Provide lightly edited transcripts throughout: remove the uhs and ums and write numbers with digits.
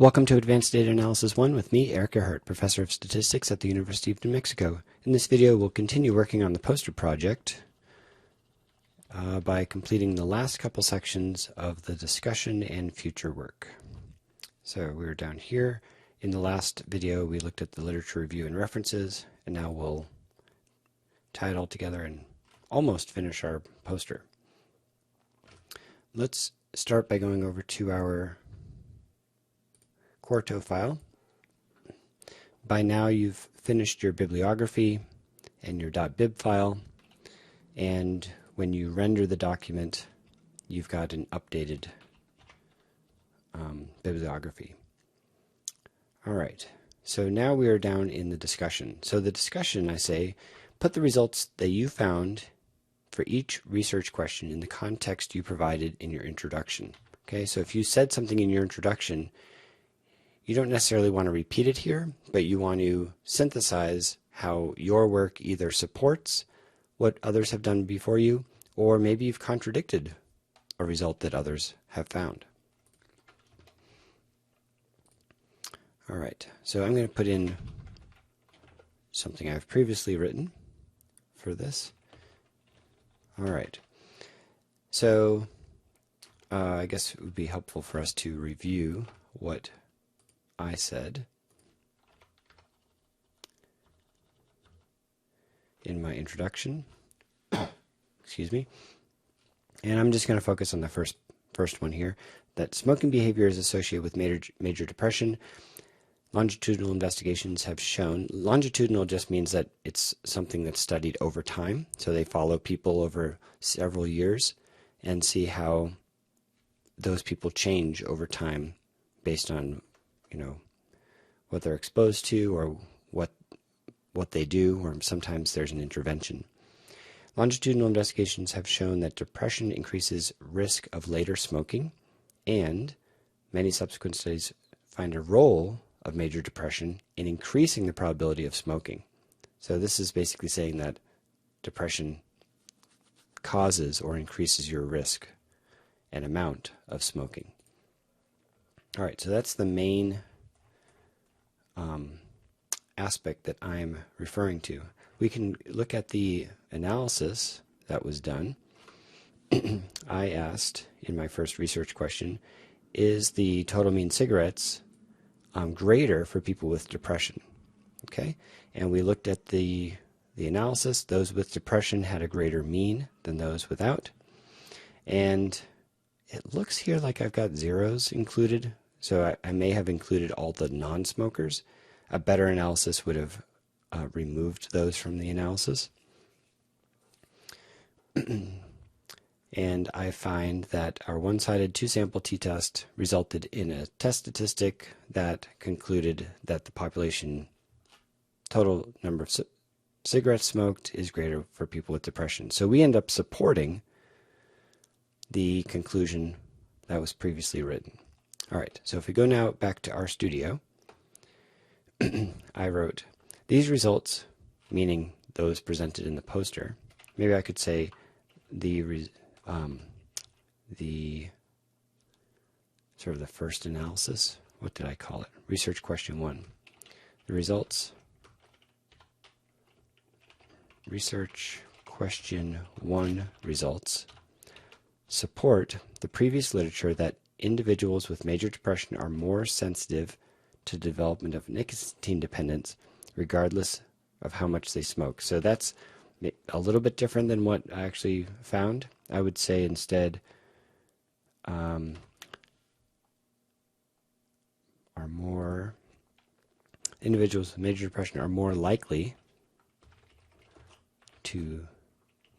Welcome to Advanced Data Analysis 1 with me, Erik Erhardt, Professor of Statistics at the University of New Mexico. In this video, we'll continue working on the poster project by completing the last couple sections of the discussion and future work. So we're down here. In the last video, we looked at the literature review and references, and now we'll tie it all together and almost finish our poster. Let's start by going over to our Quarto file. By now you've finished your bibliography and your .bib file, and when you render the document you've got an updated bibliography. Alright, so now we are down in the discussion. So the discussion, I say, put the results that you found for each research question in the context you provided in your introduction. Okay, so if you said something in your introduction, you don't necessarily want to repeat it here, but you want to synthesize how your work either supports what others have done before you, or maybe you've contradicted a result that others have found. All right, so I'm going to put in something I've previously written for this. All right, so I guess it would be helpful for us to review what I said in my introduction. Excuse me. And I'm just going to focus on the first one here, that smoking behavior is associated with major depression. Longitudinal investigations have shown, longitudinal just means that it's something that's studied over time. So they follow people over several years and see how those people change over time based on what they're exposed to or what they do, or sometimes there's an intervention. Longitudinal investigations have shown that depression increases risk of later smoking, and many subsequent studies find a role of major depression in increasing the probability of smoking. So this is basically saying that depression causes or increases your risk and amount of smoking. All right, so that's the main aspect that I'm referring to. We can look at the analysis that was done. I asked in my first research question, is the total mean cigarettes greater for people with depression? Okay, and we looked at the analysis. Those with depression had a greater mean than those without, and it looks here like I've got zeros included. So I may have included all the non-smokers. A better analysis would have removed those from the analysis. And I find that our one-sided two-sample t-test resulted in a test statistic that concluded that the population total number of cigarettes smoked is greater for people with depression. So we end up supporting the conclusion that was previously written. All right, so if we go now back to RStudio, I wrote, these results, meaning those presented in the poster, maybe I could say the sort of the first analysis. What did I call it? Research question 1. The results, research question 1 results support the previous literature that individuals with major depression are more sensitive to the development of nicotine dependence regardless of how much they smoke. So that's a little bit different than what I actually found. I would say instead individuals with major depression are more likely to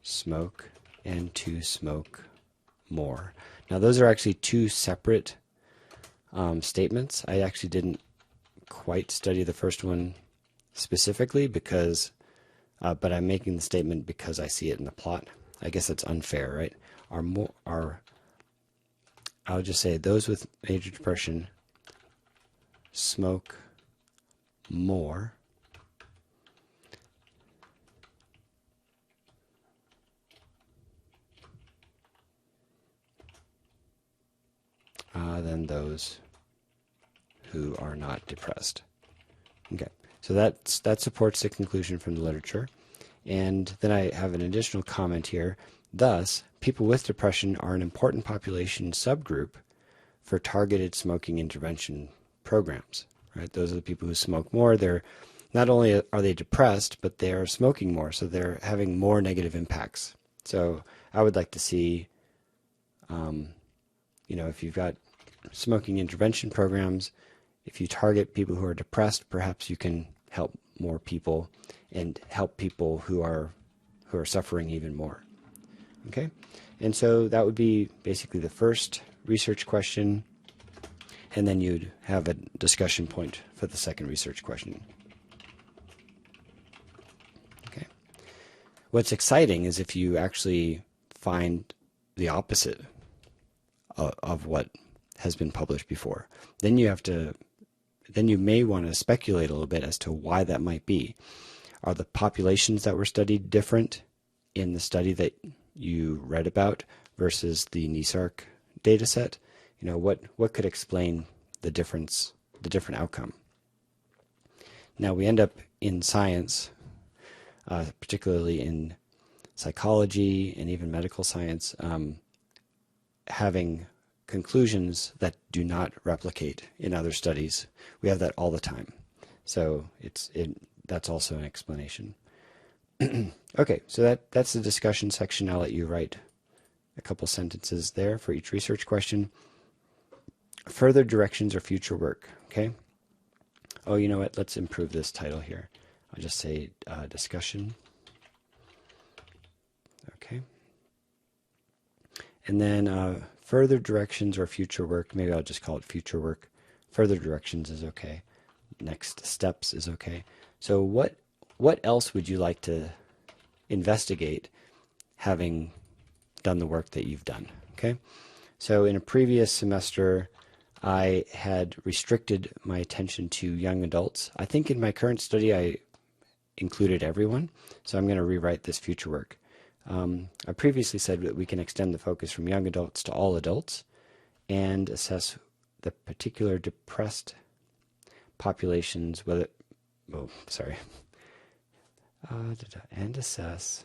smoke and to smoke more. Now those are actually two separate statements. I actually didn't quite study the first one specifically because, but I'm making the statement because I see it in the plot. I guess that's unfair, right? I'll just say those with major depression smoke more than those who are not depressed. Okay, so that supports the conclusion from the literature. And then I have an additional comment here. Thus, people with depression are an important population subgroup for targeted smoking intervention programs. Right? Those are the people who smoke more. They're not only are they depressed, but they are smoking more, so they're having more negative impacts. So I would like to see, if you've got smoking intervention programs, if you target people who are depressed, perhaps you can help more people and help people who are suffering even more. Okay, and so that would be basically the first research question, and then you'd have a discussion point for the second research question. Okay, what's exciting is if you actually find the opposite of what has been published before, then you may want to speculate a little bit as to why that might be. Are the populations that were studied different in the study that you read about versus the NESARC data set? What could explain the different outcome? Now we end up in science, particularly in psychology and even medical science, having conclusions that do not replicate in other studies. We have that all the time. So that's also an explanation. Okay, so that's the discussion section. I'll let you write a couple sentences there for each research question. Further directions or future work, okay? Oh, you know what? Let's improve this title here. I'll just say discussion. Okay. And then further directions or future work, maybe I'll just call it future work. Further directions is okay. Next steps is okay. So what else would you like to investigate having done the work that you've done? Okay. So in a previous semester, I had restricted my attention to young adults. I think in my current study, I included everyone. So I'm going to rewrite this future work. I previously said that we can extend the focus from young adults to all adults and assess the particular depressed populations, and assess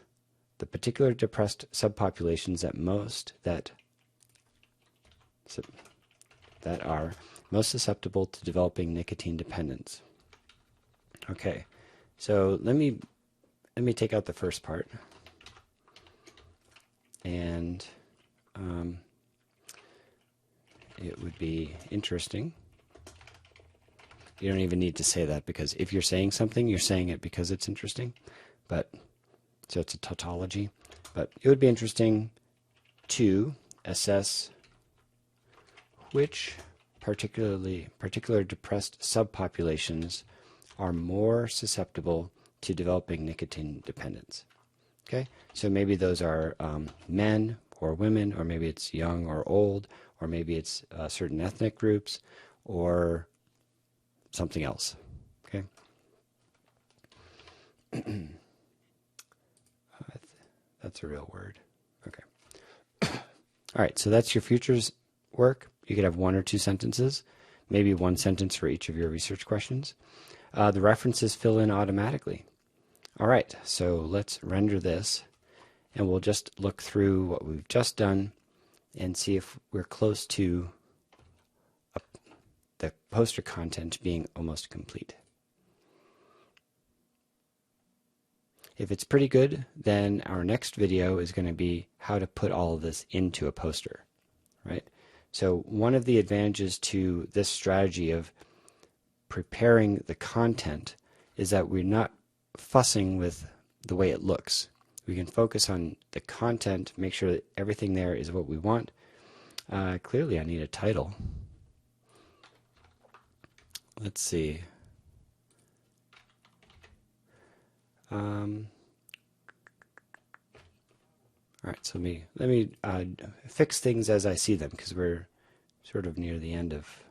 the particular depressed subpopulations that are most susceptible to developing nicotine dependence. Okay, so let me take out the first part. And it would be interesting. You don't even need to say that, because if you're saying something, you're saying it because it's interesting. So it's a tautology. But it would be interesting to assess which particular depressed subpopulations are more susceptible to developing nicotine dependence. Okay, so maybe those are men or women, or maybe it's young or old, or maybe it's certain ethnic groups, or something else. Okay. That's a real word. Okay. All right, so that's your futures work. You could have 1 or 2 sentences, maybe 1 sentence for each of your research questions. The references fill in automatically. All right, so let's render this, and we'll just look through what we've just done and see if we're close to the poster content being almost complete. If it's pretty good, then our next video is going to be how to put all of this into a poster, right? So one of the advantages to this strategy of preparing the content is that we're not fussing with the way it looks. We can focus on the content, make sure that everything there is what we want. Clearly I need a title. Let's see. All right, so let me fix things as I see them, because we're sort of near the end of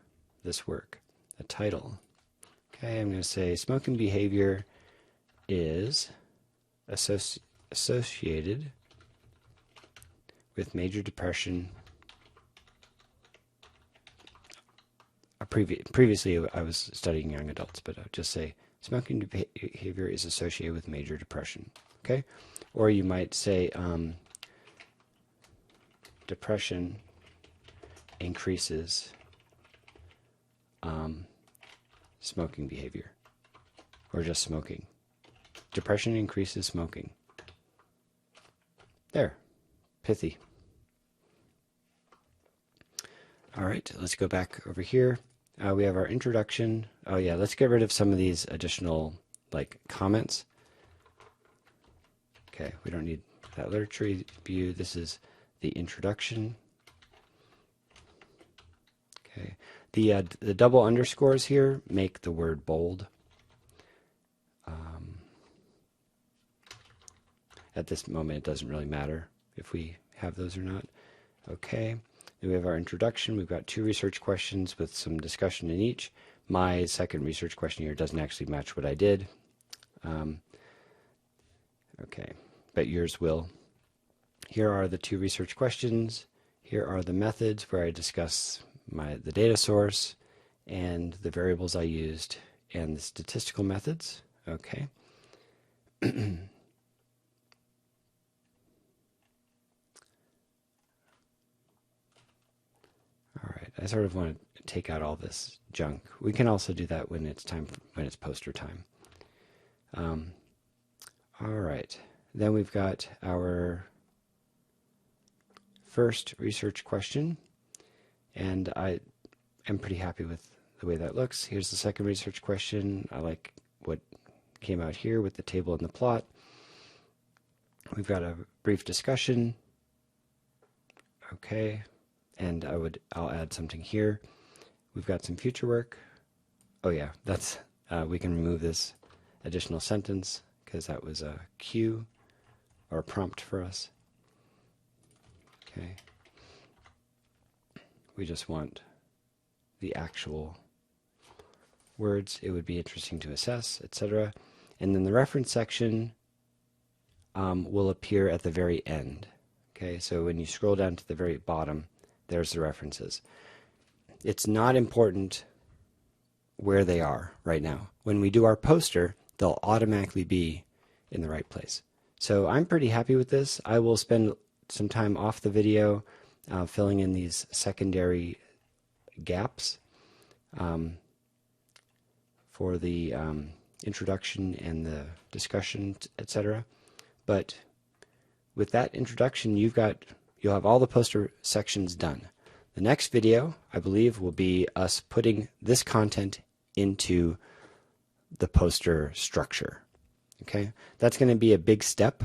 this work. A title. Okay, I'm going to say smoking behavior is associated with major depression previously I was studying young adults, but I would just say smoking behavior is associated with major depression. Okay, or you might say depression increases smoking behavior, or just smoking. Depression increases smoking. There, pithy. All right, let's go back over here. We have our introduction. Oh yeah, let's get rid of some of these additional like comments. Okay, we don't need that literature review. This is the introduction. Okay, the double underscores here make the word bold. At this moment, it doesn't really matter if we have those or not. Okay, then we have our introduction. We've got 2 research questions with some discussion in each. My second research question here doesn't actually match what I did. Okay, but yours will. Here are the 2 research questions. Here are the methods where I discuss the data source and the variables I used and the statistical methods. Okay. All right, I sort of want to take out all this junk. We can also do that when it's poster time. All right, then we've got our first research question, and I am pretty happy with the way that looks. Here's the second research question. I like what came out here with the table and the plot. We've got a brief discussion. Okay, and I'll add something here. We've got some future work. Oh yeah, that's we can remove this additional sentence because that was a cue or a prompt for us. Okay. We just want the actual words. It would be interesting to assess, etc. And then the reference section will appear at the very end. Okay, so when you scroll down to the very bottom, there's the references. It's not important where they are right now. When we do our poster, they'll automatically be in the right place. So I'm pretty happy with this. I will spend some time off the video filling in these secondary gaps for the introduction and the discussion, etc. But with that introduction, you'll have all the poster sections done. The next video, I believe, will be us putting this content into the poster structure. Okay, that's going to be a big step.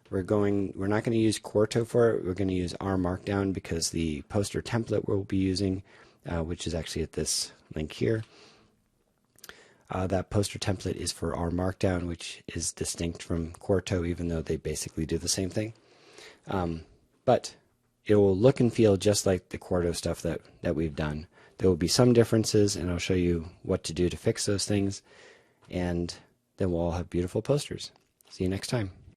We're not going to use Quarto for it. We're going to use R Markdown because the poster template we'll be using, which is actually at this link here. That poster template is for R Markdown, which is distinct from Quarto, even though they basically do the same thing. But it will look and feel just like the Quarto stuff that we've done. There will be some differences, and I'll show you what to do to fix those things. And then we'll all have beautiful posters. See you next time.